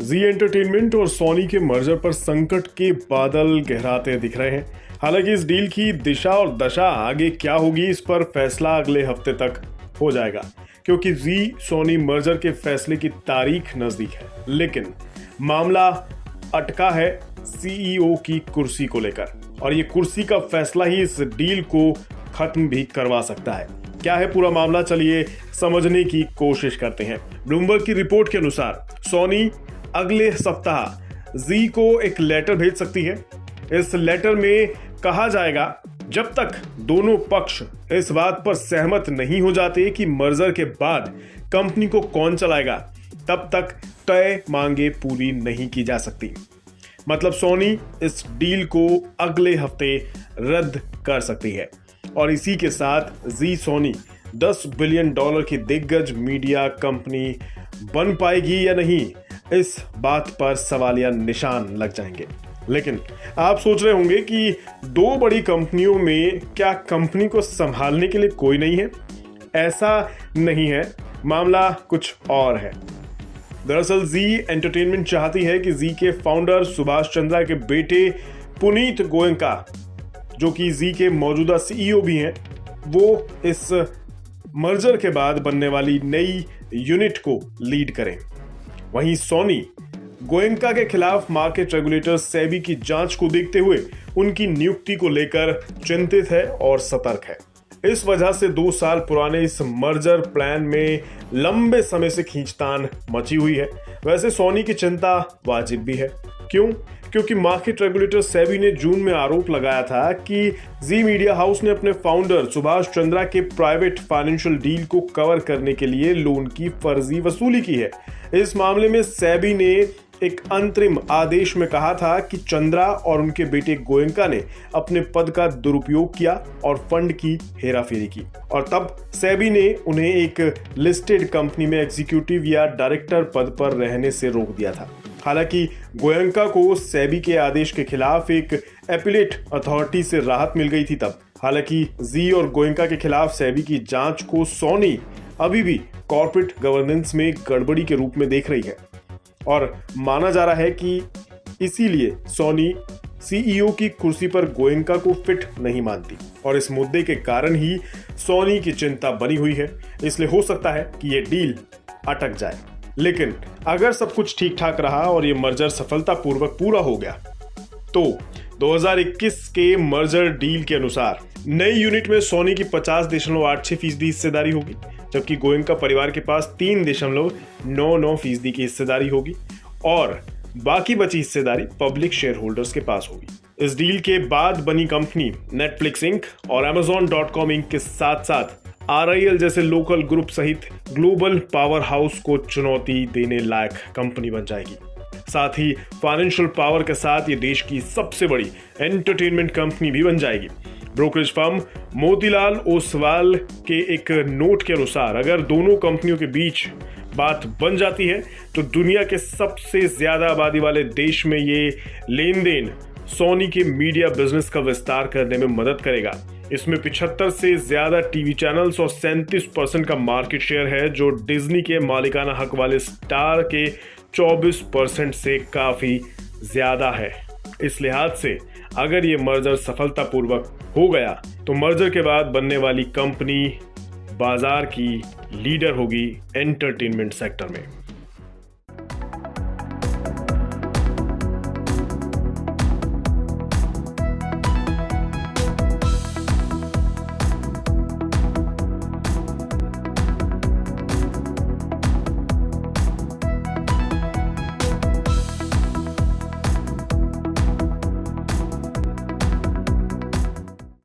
जी entertainment और सोनी के merger पर संकट के बादल गहराते दिख रहे हैं। हालांकि इस डील की दिशा और दशा आगे क्या होगी, इस पर फैसला अगले हफ्ते तक हो जाएगा, क्योंकि जी सोनी मर्जर के फैसले की तारीख नजदीक है। लेकिन मामला अटका है सीईओ की कुर्सी को लेकर, और ये कुर्सी का फैसला ही इस डील को खत्म भी करवा सकता है। क्या है पूरा मामला, चलिए समझने की कोशिश करते हैं। ब्लूमबर्ग की रिपोर्ट के अनुसार सोनी अगले सप्ताह जी को एक लेटर भेज सकती है। इस लेटर में कहा जाएगा, जब तक दोनों पक्ष इस बात पर सहमत नहीं हो जाते कि मर्जर के बाद कंपनी को कौन चलाएगा, तब तक तय मांगे पूरी नहीं की जा सकती। मतलब सोनी इस डील को अगले हफ्ते रद्द कर सकती है, और इसी के साथ जी सोनी $10 बिलियन की दिग्गज मीडिया कंपनी बन पाएगी या नहीं, इस बात पर सवालिया निशान लग जाएंगे। लेकिन आप सोच रहे होंगे कि दो बड़ी कंपनियों में क्या कंपनी को संभालने के लिए कोई नहीं है? ऐसा नहीं है, मामला कुछ और है। दरअसल जी एंटरटेनमेंट चाहती है कि जी के फाउंडर सुभाष चंद्रा के बेटे पुनीत गोयनका, जो कि जी के मौजूदा सीईओ भी हैं, वो इस मर्जर के बाद बनने वाली नई यूनिट को लीड करें। वहीं सोनी गोयनका के खिलाफ मार्केट रेगुलेटर सेबी की जांच को देखते हुए उनकी नियुक्ति को लेकर चिंतित है और सतर्क है। इस वजह से 2 साल पुराने इस मर्जर प्लान में लंबे समय से खींचतान मची हुई है। वैसे सोनी की चिंता वाजिब भी है। क्यों? क्योंकि मार्केट रेगुलेटर सेबी ने जून में आरोप लगाया था कि जी मीडिया हाउस ने अपने फाउंडर सुभाष चंद्रा के प्राइवेट फाइनेंशियल डील को कवर करने के लिए लोन की फर्जी वसूली की है। इस मामले में सेबी ने एक अंतरिम आदेश में कहा था कि चंद्रा और उनके बेटे गोयनका ने अपने पद का दुरुपयोग किया और फंड की हेराफेरी की, और तब सेबी ने उन्हें एक लिस्टेड कंपनी में एग्जीक्यूटिव या डायरेक्टर पद पर रहने से रोक दिया था। हालांकि गोयनका को सेबी के आदेश के खिलाफ एक एपीलेट अथॉरिटी से राहत मिल गई थी तब। हालांकि जी और गोयनका के खिलाफ सेबी की जांच को सोनी अभी भी कॉर्पोरेट गवर्नेंस में गड़बड़ी के रूप में देख रही है, और माना जा रहा है कि इसीलिए सोनी सीईओ की कुर्सी पर गोयनका को फिट नहीं मानती, और इस मुद्दे के कारण ही सोनी की चिंता बनी हुई है। इसलिए हो सकता है कि ये डील अटक जाए। लेकिन अगर सब कुछ ठीक ठाक रहा और ये मर्जर सफलतापूर्वक पूरा हो गया, तो 2021 के मर्जर डील के अनुसार नई यूनिट में सोनी की 50.86% हिस्सेदारी होगी, जबकि गोयनका परिवार के पास 3.99% की हिस्सेदारी होगी, और बाकी बची हिस्सेदारी पब्लिक शेयर होल्डर्स के पास होगी। इस डील के बाद बनी कंपनी नेटफ्लिक्स इंक और Amazon.com इंक के साथ साथ RIL जैसे लोकल ग्रुप सहित ग्लोबल पावर हाउस को चुनौती देने लायक कंपनी बन जाएगी। साथ ही फाइनेंशियल पावर के साथ ये देश की सबसे बड़ी एंटरटेनमेंट कंपनी भी बन जाएगी। ब्रोकरेज फर्म मोतीलाल ओसवाल के एक नोट के अनुसार अगर दोनों कंपनियों के बीच बात बन जाती है, तो दुनिया के सबसे ज्यादा आबादी वाले देश में ये लेन देन सोनी के मीडिया बिजनेस का विस्तार करने में मदद करेगा। इसमें 75 से ज्यादा टीवी चैनल्स और 37% का मार्केट शेयर है, जो डिज्नी के मालिकाना हक वाले स्टार के 24% से काफी ज्यादा है। इस लिहाज से अगर ये मर्जर सफलतापूर्वक हो गया, तो मर्जर के बाद बनने वाली कंपनी बाजार की लीडर होगी एंटरटेनमेंट सेक्टर में।